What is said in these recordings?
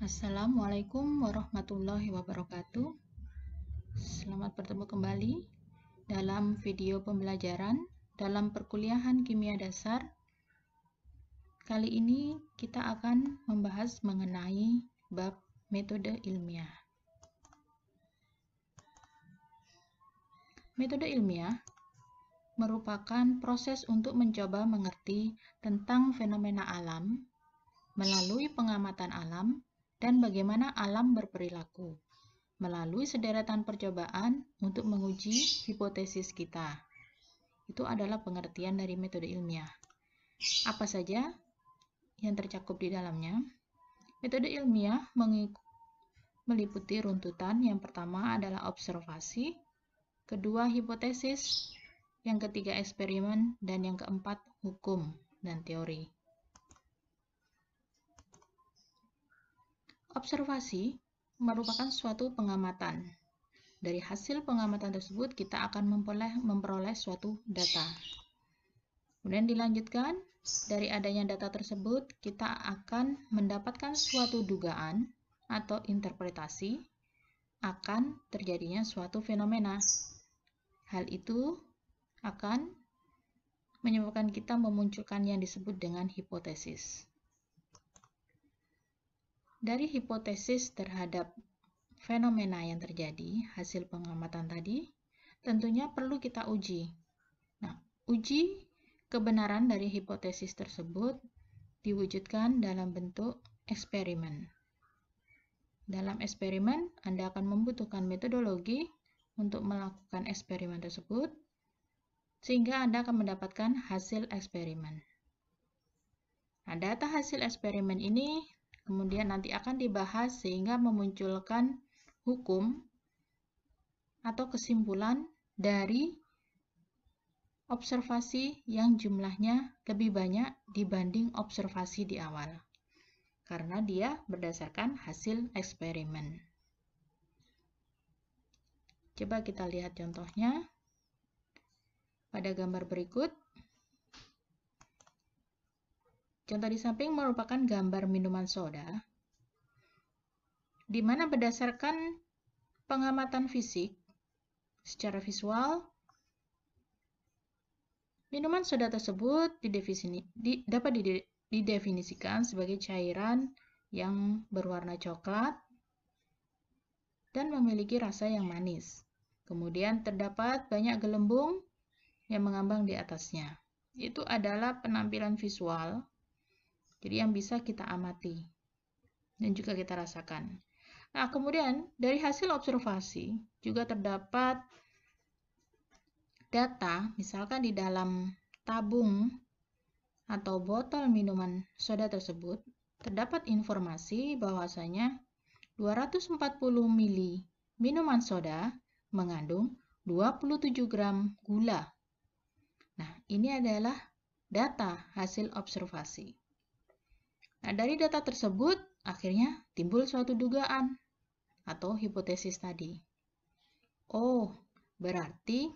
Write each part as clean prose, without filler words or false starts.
Assalamualaikum warahmatullahi wabarakatuh. Selamat bertemu kembali dalam video pembelajaran dalam perkuliahan kimia dasar. Kali ini kita akan membahas mengenai bab metode ilmiah. Metode ilmiah merupakan proses untuk mencoba mengerti tentang fenomena alam melalui pengamatan alam dan bagaimana alam berperilaku melalui sederetan percobaan untuk menguji hipotesis kita. Itu adalah pengertian dari metode ilmiah. Apa saja yang tercakup di dalamnya? Metode ilmiah meliputi runtutan. Yang pertama adalah observasi, kedua hipotesis, yang ketiga eksperimen, dan yang keempat hukum dan teori. Observasi merupakan suatu pengamatan. Dari hasil pengamatan tersebut, kita akan memperoleh suatu data. Kemudian dilanjutkan, dari adanya data tersebut, kita akan mendapatkan suatu dugaan atau interpretasi akan terjadinya suatu fenomena. Hal itu akan menyebabkan kita memunculkan yang disebut dengan hipotesis. Dari hipotesis terhadap fenomena yang terjadi, hasil pengamatan tadi, tentunya perlu kita uji. Nah, uji kebenaran dari hipotesis tersebut diwujudkan dalam bentuk eksperimen. Dalam eksperimen, Anda akan membutuhkan metodologi untuk melakukan eksperimen tersebut, sehingga Anda akan mendapatkan hasil eksperimen. Nah, data hasil eksperimen ini kemudian nanti akan dibahas sehingga memunculkan hukum atau kesimpulan dari observasi yang jumlahnya lebih banyak dibanding observasi di awal. Karena dia berdasarkan hasil eksperimen. Coba kita lihat contohnya pada gambar berikut. Contoh di samping merupakan gambar minuman soda, di mana berdasarkan pengamatan fisik secara visual, minuman soda tersebut dapat didefinisikan sebagai cairan yang berwarna coklat dan memiliki rasa yang manis. Kemudian terdapat banyak gelembung yang mengambang di atasnya. Itu adalah penampilan visual. Jadi yang bisa kita amati dan juga kita rasakan. Nah, kemudian dari hasil observasi juga terdapat data, misalkan di dalam tabung atau botol minuman soda tersebut, terdapat informasi bahwasanya 240 ml minuman soda mengandung 27 gram gula. Nah, ini adalah data hasil observasi. Nah, dari data tersebut, akhirnya timbul suatu dugaan atau hipotesis tadi. Oh, berarti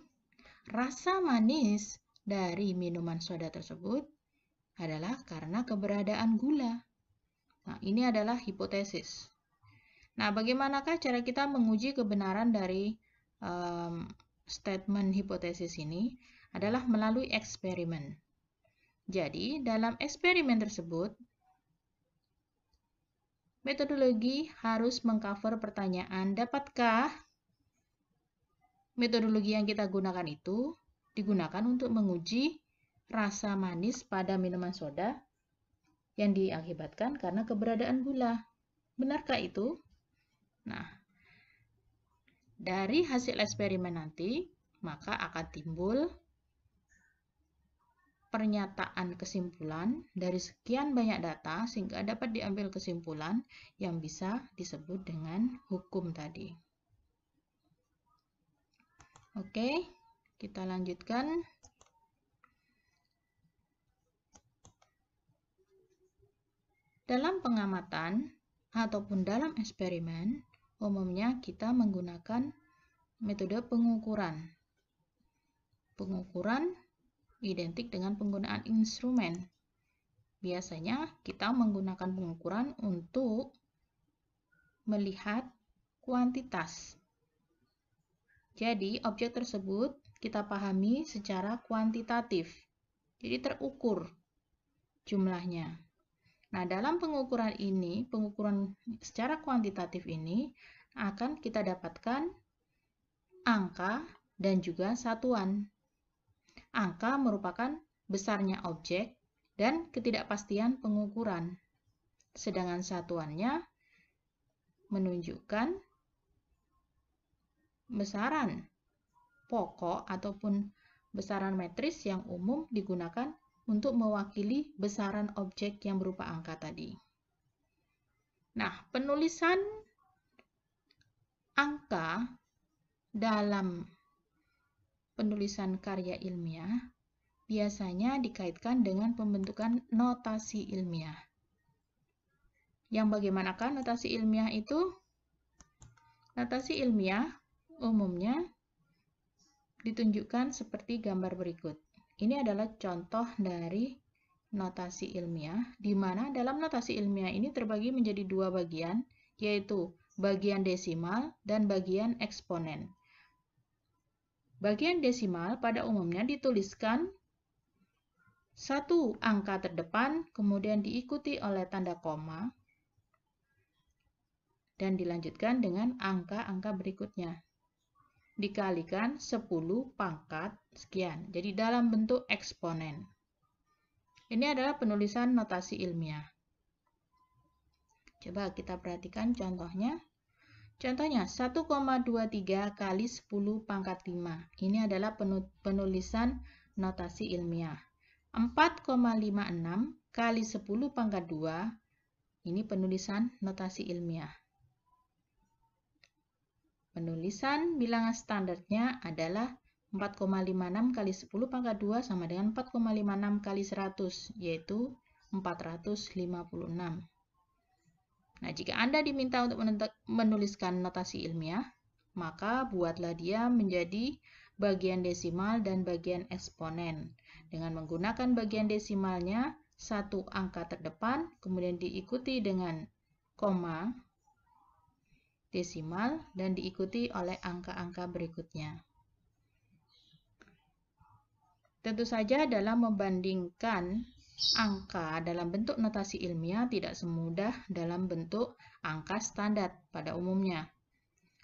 rasa manis dari minuman soda tersebut adalah karena keberadaan gula. Nah, ini adalah hipotesis. Nah, bagaimanakah cara kita menguji kebenaran dari statement hipotesis ini? Adalah melalui eksperimen. Jadi, dalam eksperimen tersebut, metodologi harus mengcover pertanyaan, dapatkah metodologi yang kita gunakan itu digunakan untuk menguji rasa manis pada minuman soda yang diakibatkan karena keberadaan gula. Benarkah itu? Nah, dari hasil eksperimen nanti, maka akan timbul pernyataan kesimpulan dari sekian banyak data sehingga dapat diambil kesimpulan yang bisa disebut dengan hukum tadi. Oke, kita lanjutkan. Dalam pengamatan ataupun dalam eksperimen, umumnya kita menggunakan metode pengukuran. Pengukuran identik dengan penggunaan instrumen. Biasanya kita menggunakan pengukuran untuk melihat kuantitas. Jadi, objek tersebut kita pahami secara kuantitatif. Jadi, terukur jumlahnya. Nah, dalam pengukuran ini, pengukuran secara kuantitatif ini, akan kita dapatkan angka dan juga satuan. Angka merupakan besarnya objek dan ketidakpastian pengukuran. Sedangkan satuannya menunjukkan besaran pokok ataupun besaran metris yang umum digunakan untuk mewakili besaran objek yang berupa angka tadi. Nah, penulisan angka dalam penulisan karya ilmiah biasanya dikaitkan dengan pembentukan notasi ilmiah. Yang bagaimanakah notasi ilmiah itu? Notasi ilmiah umumnya ditunjukkan seperti gambar berikut. Ini adalah contoh dari notasi ilmiah, di mana dalam notasi ilmiah ini terbagi menjadi dua bagian, yaitu bagian desimal dan bagian eksponen. Bagian desimal pada umumnya dituliskan satu angka terdepan, kemudian diikuti oleh tanda koma, dan dilanjutkan dengan angka-angka berikutnya. Dikalikan 10 pangkat sekian. Jadi dalam bentuk eksponen. Ini adalah penulisan notasi ilmiah. Coba kita perhatikan contohnya. Contohnya 1,23 kali 10 pangkat 5. Ini adalah penulisan notasi ilmiah. 4,56 kali 10 pangkat 2. Ini penulisan notasi ilmiah. Penulisan bilangan standarnya adalah 4,56 kali 10 pangkat 2 sama dengan 4,56 kali 100, yaitu 456. Nah, jika Anda diminta untuk menuliskan notasi ilmiah, maka buatlah dia menjadi bagian desimal dan bagian eksponen. Dengan menggunakan bagian desimalnya, satu angka terdepan, kemudian diikuti dengan koma, desimal, dan diikuti oleh angka-angka berikutnya. Tentu saja dalam membandingkan angka dalam bentuk notasi ilmiah tidak semudah dalam bentuk angka standar pada umumnya.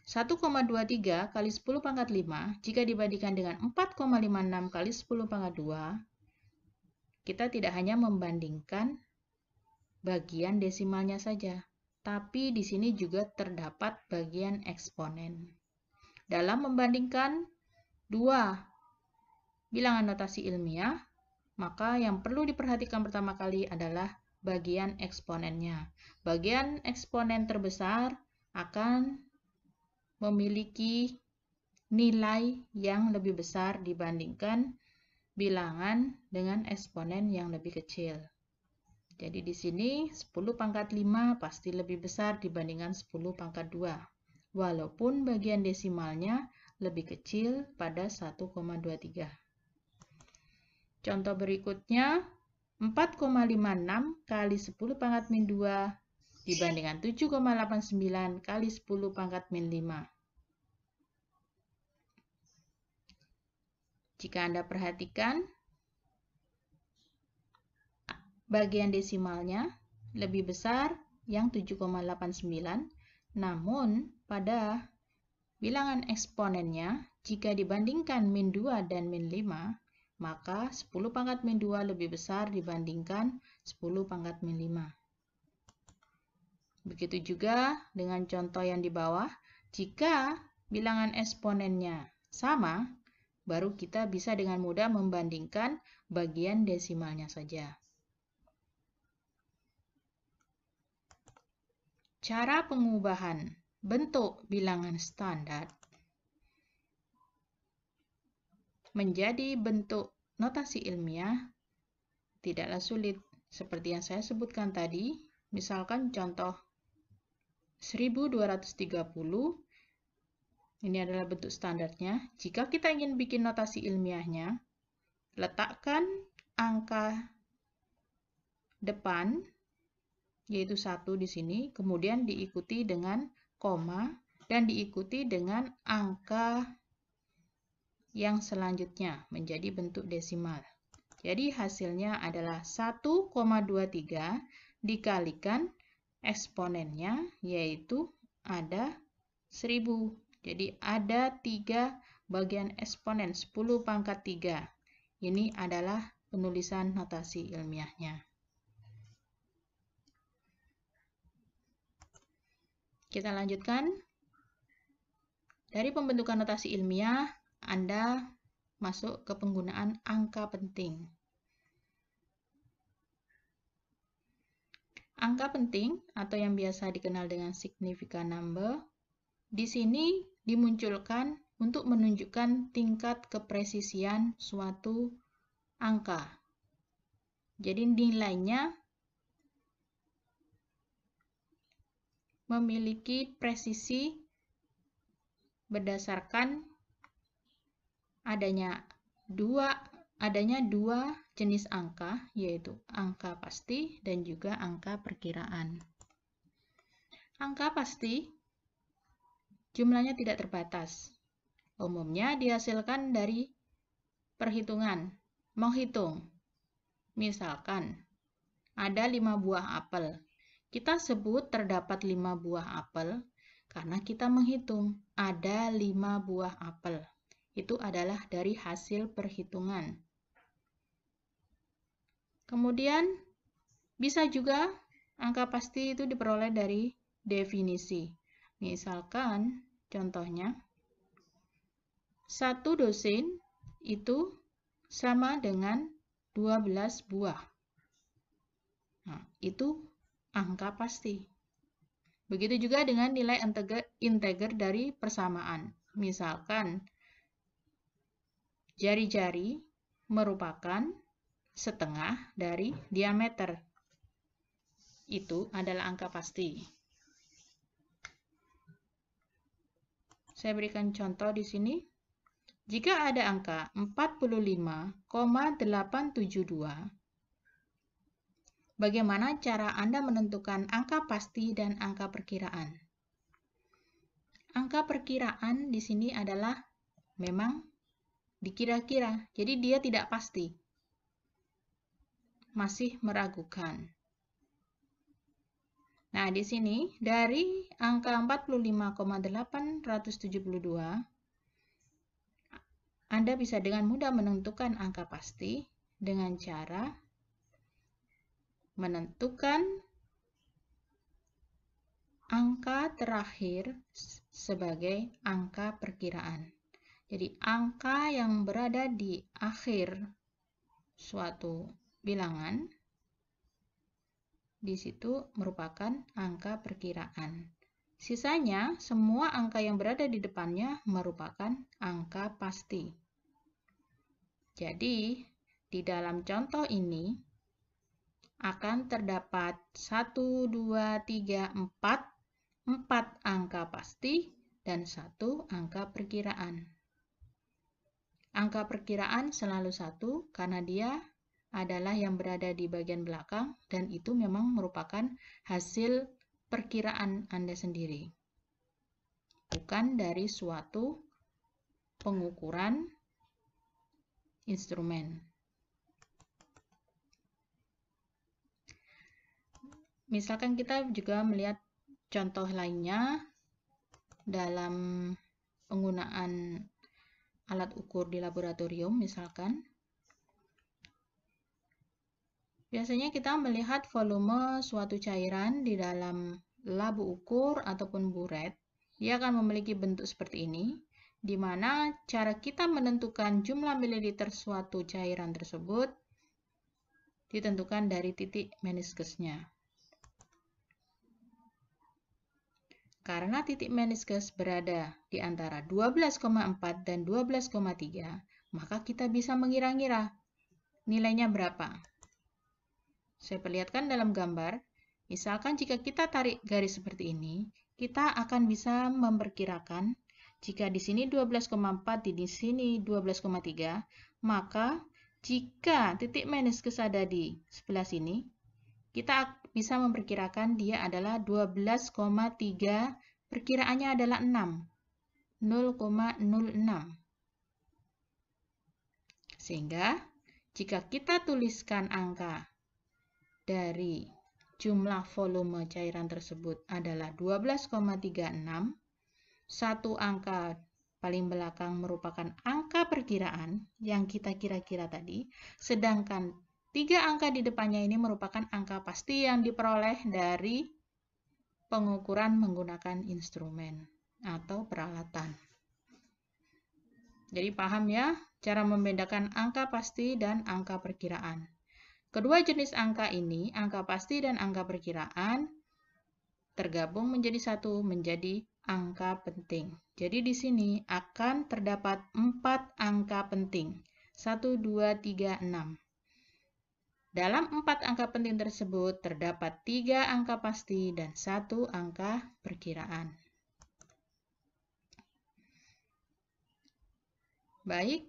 1,23 kali 10 pangkat 5 jika dibandingkan dengan 4,56 kali 10 pangkat 2, kita tidak hanya membandingkan bagian desimalnya saja, tapi di sini juga terdapat bagian eksponen. Dalam membandingkan dua bilangan notasi ilmiah, maka yang perlu diperhatikan pertama kali adalah bagian eksponennya. Bagian eksponen terbesar akan memiliki nilai yang lebih besar dibandingkan bilangan dengan eksponen yang lebih kecil. Jadi di sini 10 pangkat 5 pasti lebih besar dibandingkan 10 pangkat 2. Walaupun bagian desimalnya lebih kecil pada 1,23. Contoh berikutnya, 4,56 kali 10 pangkat min 2 dibandingkan 7,89 kali 10 pangkat min 5. Jika Anda perhatikan, bagian desimalnya lebih besar yang 7,89, namun pada bilangan eksponennya, jika dibandingkan min 2 dan min 5, maka 10 pangkat min 2 lebih besar dibandingkan 10 pangkat min 5. Begitu juga dengan contoh yang di bawah, jika bilangan eksponennya sama, baru kita bisa dengan mudah membandingkan bagian desimalnya saja. Cara pengubahan bentuk bilangan standar menjadi bentuk notasi ilmiah tidaklah sulit. Seperti yang saya sebutkan tadi, misalkan contoh 1230, ini adalah bentuk standarnya. Jika kita ingin bikin notasi ilmiahnya, letakkan angka depan yaitu 1 di sini, kemudian diikuti dengan koma, dan diikuti dengan angka yang selanjutnya menjadi bentuk desimal. Jadi hasilnya adalah 1,23 dikalikan eksponennya, yaitu ada 1000. Jadi ada 3 bagian eksponen, 10 pangkat 3. Ini adalah penulisan notasi ilmiahnya. Kita lanjutkan. Dari pembentukan notasi ilmiah, Anda masuk ke penggunaan angka penting. Angka penting atau yang biasa dikenal dengan significant number, di sini dimunculkan untuk menunjukkan tingkat kepresisian suatu angka. Jadi nilainya memiliki presisi berdasarkan adanya dua jenis angka, yaitu angka pasti dan juga angka perkiraan. Angka pasti jumlahnya tidak terbatas. Umumnya dihasilkan dari perhitungan, menghitung. Misalkan ada 5 buah apel. Kita sebut terdapat 5 buah apel karena kita menghitung ada 5 buah apel. Itu adalah dari hasil perhitungan. Kemudian bisa juga angka pasti itu diperoleh dari definisi. Misalkan contohnya 1 dosen itu sama dengan 12 buah. Nah, itu angka pasti. Begitu juga dengan nilai integer dari persamaan. Misalkan, jari-jari merupakan setengah dari diameter. Itu adalah angka pasti. Saya berikan contoh di sini. Jika ada angka 45,872, bagaimana cara Anda menentukan angka pasti dan angka perkiraan? Angka perkiraan di sini adalah memang dikira-kira, jadi dia tidak pasti. Masih meragukan. Nah, di sini dari angka 45,872, Anda bisa dengan mudah menentukan angka pasti dengan cara menentukan angka terakhir sebagai angka perkiraan. Jadi, angka yang berada di akhir suatu bilangan, di situ merupakan angka perkiraan. Sisanya, semua angka yang berada di depannya merupakan angka pasti. Jadi, di dalam contoh ini akan terdapat 1, 2, 3, 4 angka pasti dan 1 angka perkiraan. Angka perkiraan selalu 1 karena dia adalah yang berada di bagian belakang dan itu memang merupakan hasil perkiraan Anda sendiri, bukan dari suatu pengukuran instrumen. Misalkan kita juga melihat contoh lainnya dalam penggunaan alat ukur di laboratorium, misalkan. Biasanya kita melihat volume suatu cairan di dalam labu ukur ataupun buret. Dia akan memiliki bentuk seperti ini, di mana cara kita menentukan jumlah mililiter suatu cairan tersebut ditentukan dari titik meniskusnya. Karena titik meniskus berada di antara 12,4 dan 12,3, maka kita bisa mengira-ngira nilainya berapa. Saya perlihatkan dalam gambar, misalkan jika kita tarik garis seperti ini, kita akan bisa memperkirakan jika di sini 12,4, di sini 12,3, maka jika titik meniskus ada di sebelah sini, kita bisa memperkirakan dia adalah 12,3, perkiraannya adalah 6, 0,06. Sehingga jika kita tuliskan angka dari jumlah volume cairan tersebut adalah 12,36, satu angka paling belakang merupakan angka perkiraan yang kita kira-kira tadi, sedangkan 3 angka di depannya ini merupakan angka pasti yang diperoleh dari pengukuran menggunakan instrumen atau peralatan. Jadi paham ya cara membedakan angka pasti dan angka perkiraan. Kedua jenis angka ini, angka pasti dan angka perkiraan, tergabung menjadi satu, menjadi angka penting. Jadi di sini akan terdapat 4 angka penting. 1, 2, 3, 6. Dalam 4 angka penting tersebut terdapat 3 angka pasti dan 1 angka perkiraan. Baik,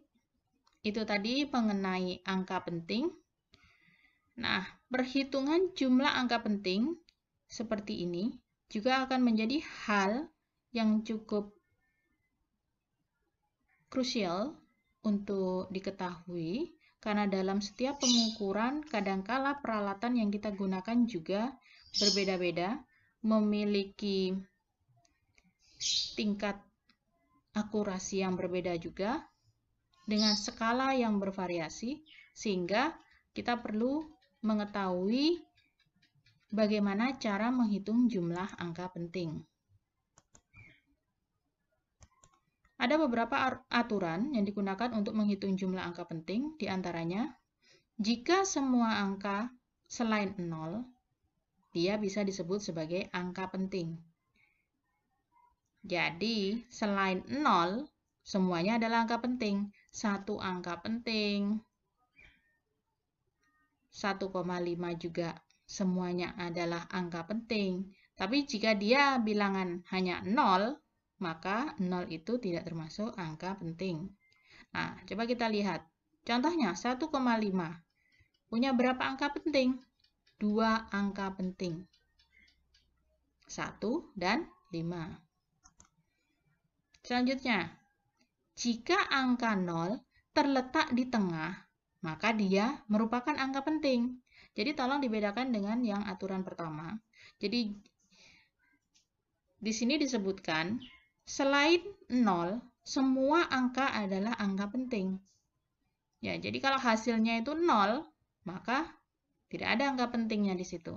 itu tadi mengenai angka penting. Nah, perhitungan jumlah angka penting seperti ini juga akan menjadi hal yang cukup krusial untuk diketahui, karena dalam setiap pengukuran kadangkala peralatan yang kita gunakan juga berbeda-beda, memiliki tingkat akurasi yang berbeda juga, dengan skala yang bervariasi, sehingga kita perlu mengetahui bagaimana cara menghitung jumlah angka penting. Ada beberapa aturan yang digunakan untuk menghitung jumlah angka penting, di antaranya, jika semua angka selain 0, dia bisa disebut sebagai angka penting. Jadi, selain 0, semuanya adalah angka penting. 1 angka penting, 1,5 juga semuanya adalah angka penting. Tapi jika dia bilangan hanya 0, maka 0 itu tidak termasuk angka penting. Nah, coba kita lihat. Contohnya 1,5. Punya berapa angka penting? 2 angka penting. 1 dan 5. Selanjutnya, jika angka 0 terletak di tengah, maka dia merupakan angka penting. Jadi tolong dibedakan dengan yang aturan pertama. Jadi di sini disebutkan selain 0, semua angka adalah angka penting. Ya, jadi kalau hasilnya itu 0, maka tidak ada angka pentingnya di situ.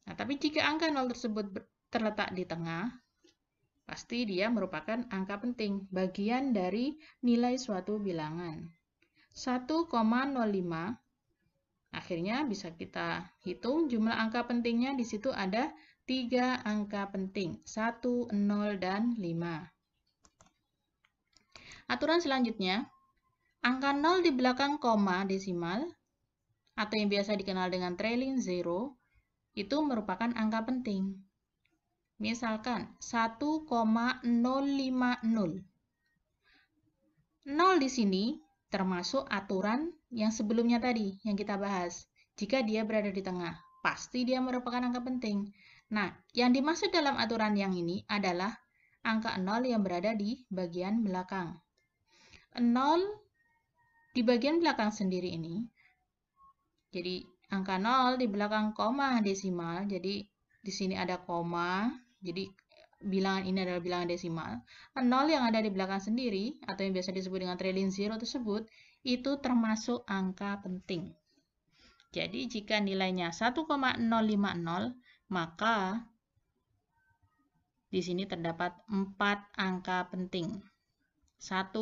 Nah, tapi jika angka 0 tersebut terletak di tengah, pasti dia merupakan angka penting, bagian dari nilai suatu bilangan. 1,05, akhirnya bisa kita hitung jumlah angka pentingnya. Di situ ada 3 angka penting, 1, 0, dan 5. Aturan selanjutnya, angka 0 di belakang koma desimal, atau yang biasa dikenal dengan trailing zero, itu merupakan angka penting. Misalkan 1,050. 0 di sini termasuk aturan yang sebelumnya tadi, yang kita bahas. Jika dia berada di tengah, pasti dia merupakan angka penting. Nah, yang dimaksud dalam aturan yang ini adalah angka 0 yang berada di bagian belakang. 0 di bagian belakang sendiri ini, jadi angka 0 di belakang koma desimal, jadi di sini ada koma, jadi bilangan ini adalah bilangan desimal. 0 yang ada di belakang sendiri, atau yang biasa disebut dengan trailing zero tersebut, itu termasuk angka penting. Jadi jika nilainya 1,050, maka di sini terdapat 4 angka penting. 1,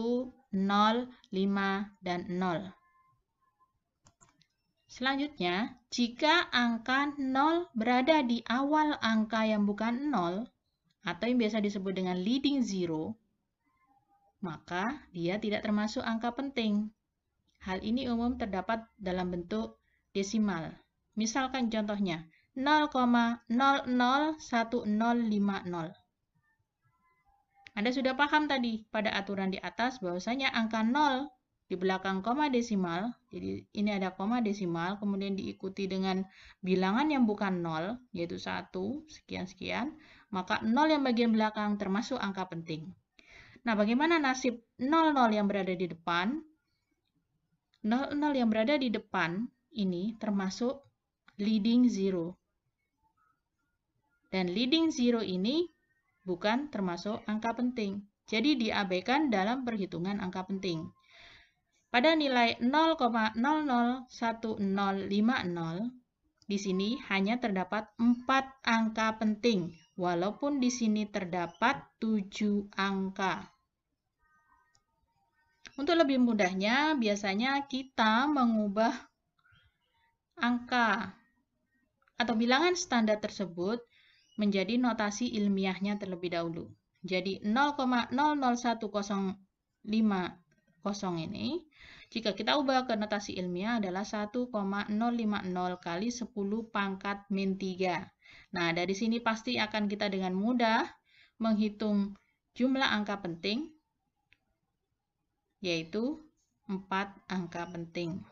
0, 5, dan 0. Selanjutnya, jika angka 0 berada di awal angka yang bukan 0, atau yang biasa disebut dengan leading zero, maka dia tidak termasuk angka penting. Hal ini umum terdapat dalam bentuk desimal. Misalkan contohnya, 0,001050. Anda sudah paham tadi pada aturan di atas bahwasanya angka 0 di belakang koma desimal, jadi ini ada koma desimal, kemudian diikuti dengan bilangan yang bukan 0, yaitu 1, sekian-sekian, maka 0 yang bagian belakang termasuk angka penting. Nah, bagaimana nasib 00 yang berada di depan? 00 yang berada di depan ini termasuk leading zero. Dan leading zero ini bukan termasuk angka penting. Jadi diabaikan dalam perhitungan angka penting. Pada nilai 0,001050, di sini hanya terdapat 4 angka penting, walaupun di sini terdapat 7 angka. Untuk lebih mudahnya, biasanya kita mengubah angka atau bilangan standar tersebut menjadi notasi ilmiahnya terlebih dahulu. Jadi 0,001050 ini, jika kita ubah ke notasi ilmiah adalah 1,050 kali 10 pangkat min 3. Nah, dari sini pasti akan kita dengan mudah menghitung jumlah angka penting, yaitu 4 angka penting.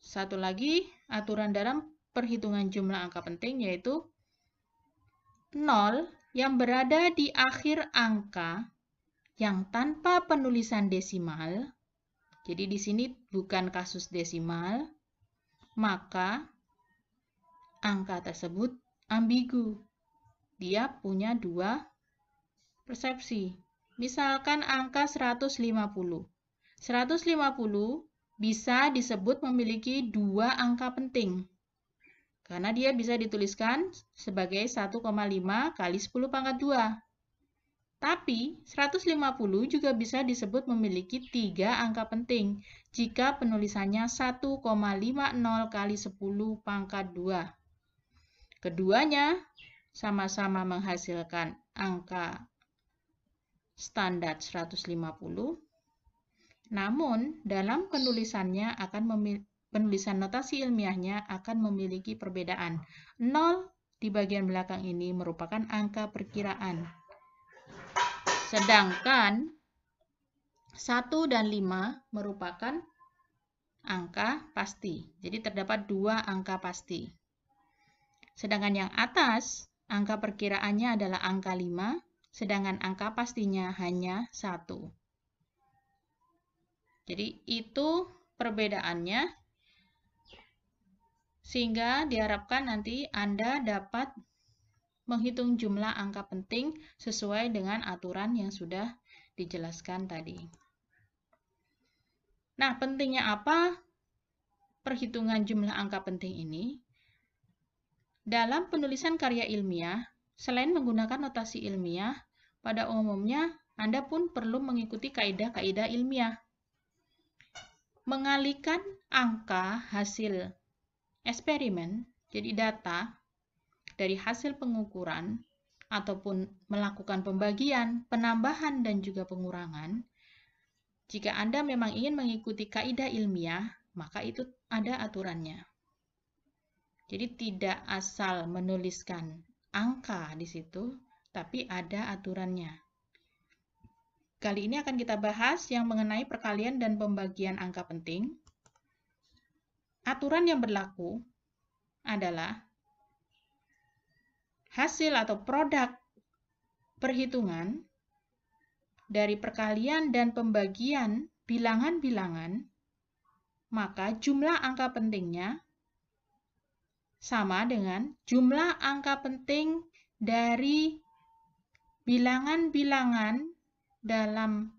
Satu lagi, aturan dalam perhitungan jumlah angka penting yaitu 0 yang berada di akhir angka yang tanpa penulisan desimal. Jadi di sini bukan kasus desimal, maka angka tersebut ambigu. Dia punya dua persepsi. Misalkan angka 150. 150 bisa disebut memiliki dua angka penting. Karena dia bisa dituliskan sebagai 1,5 kali 10 pangkat 2. Tapi 150 juga bisa disebut memiliki 3 angka penting jika penulisannya 1,50 kali 10 pangkat 2. Keduanya sama-sama menghasilkan angka standar 150. Namun dalam penulisannya penulisan notasi ilmiahnya akan memiliki perbedaan. 0 di bagian belakang ini merupakan angka perkiraan. Sedangkan 1 dan 5 merupakan angka pasti. Jadi terdapat 2 angka pasti. Sedangkan yang atas, angka perkiraannya adalah angka 5, sedangkan angka pastinya hanya 1. Jadi itu perbedaannya, sehingga diharapkan nanti Anda dapat menghitung jumlah angka penting sesuai dengan aturan yang sudah dijelaskan tadi. Nah, pentingnya apa perhitungan jumlah angka penting ini? Dalam penulisan karya ilmiah, selain menggunakan notasi ilmiah, pada umumnya Anda pun perlu mengikuti kaidah-kaidah ilmiah. Mengalihkan angka hasil eksperimen, jadi data, dari hasil pengukuran ataupun melakukan pembagian, penambahan, dan juga pengurangan. Jika Anda memang ingin mengikuti kaidah ilmiah, maka itu ada aturannya. Jadi tidak asal menuliskan angka di situ, tapi ada aturannya. Kali ini akan kita bahas yang mengenai perkalian dan pembagian angka penting. Aturan yang berlaku adalah hasil atau produk perhitungan dari perkalian dan pembagian bilangan-bilangan, maka jumlah angka pentingnya sama dengan jumlah angka penting dari bilangan-bilangan dalam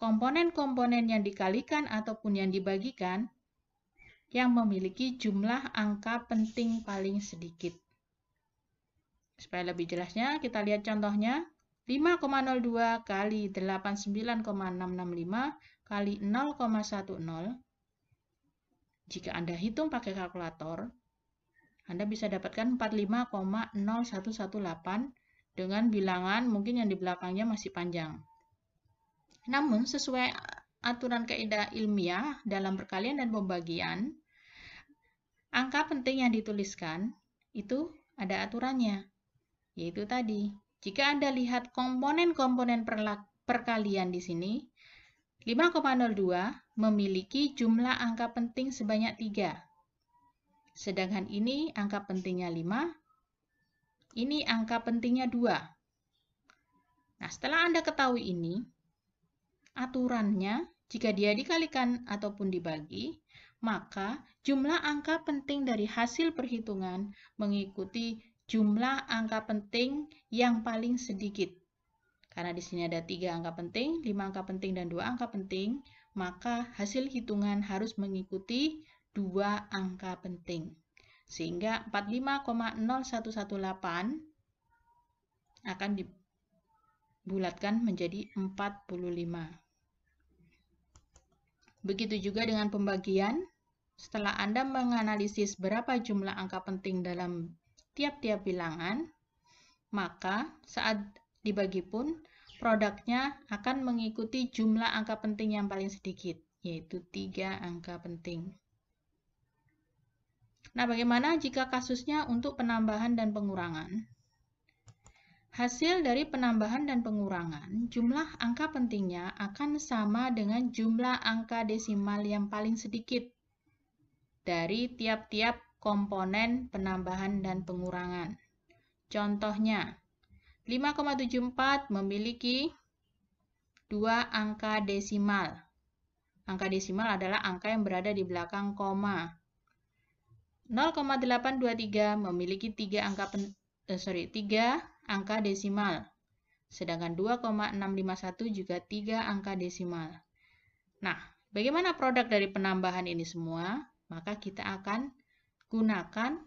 komponen-komponen yang dikalikan ataupun yang dibagikan yang memiliki jumlah angka penting paling sedikit. Supaya lebih jelasnya, kita lihat contohnya. 5,02 kali 89,665 kali 0,10. Jika Anda hitung pakai kalkulator, Anda bisa dapatkan 45,0118 dengan bilangan mungkin yang di belakangnya masih panjang. Namun, sesuai aturan kaidah ilmiah dalam perkalian dan pembagian, angka penting yang dituliskan itu ada aturannya. Yaitu tadi, jika Anda lihat komponen-komponen perkalian di sini, 5,02 memiliki jumlah angka penting sebanyak 3. Sedangkan ini angka pentingnya 5, ini angka pentingnya 2. Nah, setelah Anda ketahui ini, aturannya jika dia dikalikan ataupun dibagi, maka jumlah angka penting dari hasil perhitungan mengikuti jumlah angka penting yang paling sedikit. Karena di sini ada 3 angka penting, 5 angka penting, dan 2 angka penting, maka hasil hitungan harus mengikuti 2 angka penting. Sehingga 45,0118 akan dibulatkan menjadi 45. Begitu juga dengan pembagian. Setelah Anda menganalisis berapa jumlah angka penting dalam tiap-tiap bilangan, maka saat dibagi pun produknya akan mengikuti jumlah angka penting yang paling sedikit, yaitu 3 angka penting. Nah, bagaimana jika kasusnya untuk penambahan dan pengurangan? Hasil dari penambahan dan pengurangan, jumlah angka pentingnya akan sama dengan jumlah angka desimal yang paling sedikit dari tiap-tiap komponen penambahan dan pengurangan. Contohnya, 5,74 memiliki 2 angka desimal. Angka desimal adalah angka yang berada di belakang koma. 0,823 memiliki 3 angka desimal. Sedangkan 2,651 juga 3 angka desimal. Nah, bagaimana produk dari penambahan ini semua? Maka kita akan gunakan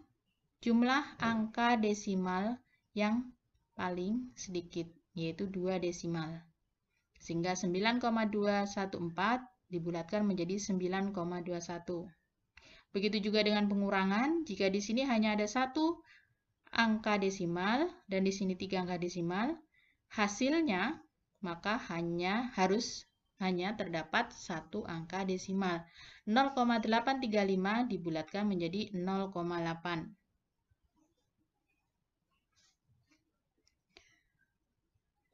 jumlah angka desimal yang paling sedikit, yaitu 2 desimal. Sehingga 9,214 dibulatkan menjadi 9,21. Begitu juga dengan pengurangan, jika di sini hanya ada 1 angka desimal dan di sini 3 angka desimal, hasilnya maka hanya terdapat 1 angka desimal. 0,835 dibulatkan menjadi 0,8.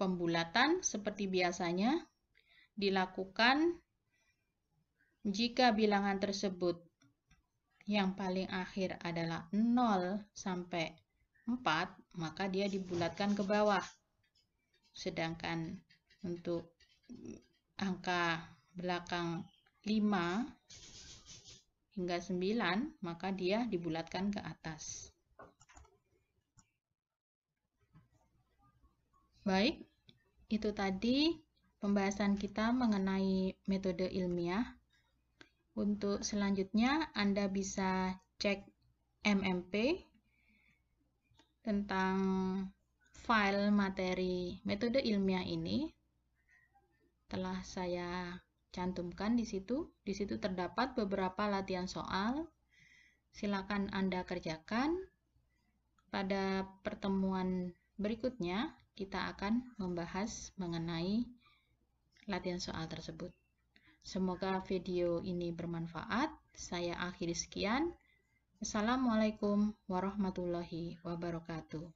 Pembulatan seperti biasanya dilakukan jika bilangan tersebut yang paling akhir adalah 0 sampai 4, maka dia dibulatkan ke bawah. Sedangkan untuk angka belakang 5 hingga 9, maka dia dibulatkan ke atas. Baik, itu tadi pembahasan kita mengenai metode ilmiah. Untuk selanjutnya, Anda bisa cek MMP tentang file materi metode ilmiah ini. Telah saya cantumkan di situ. Di situ terdapat beberapa latihan soal. Silakan Anda kerjakan. Pada pertemuan berikutnya, kita akan membahas mengenai latihan soal tersebut. Semoga video ini bermanfaat. Saya akhiri sekian. Assalamualaikum warahmatullahi wabarakatuh.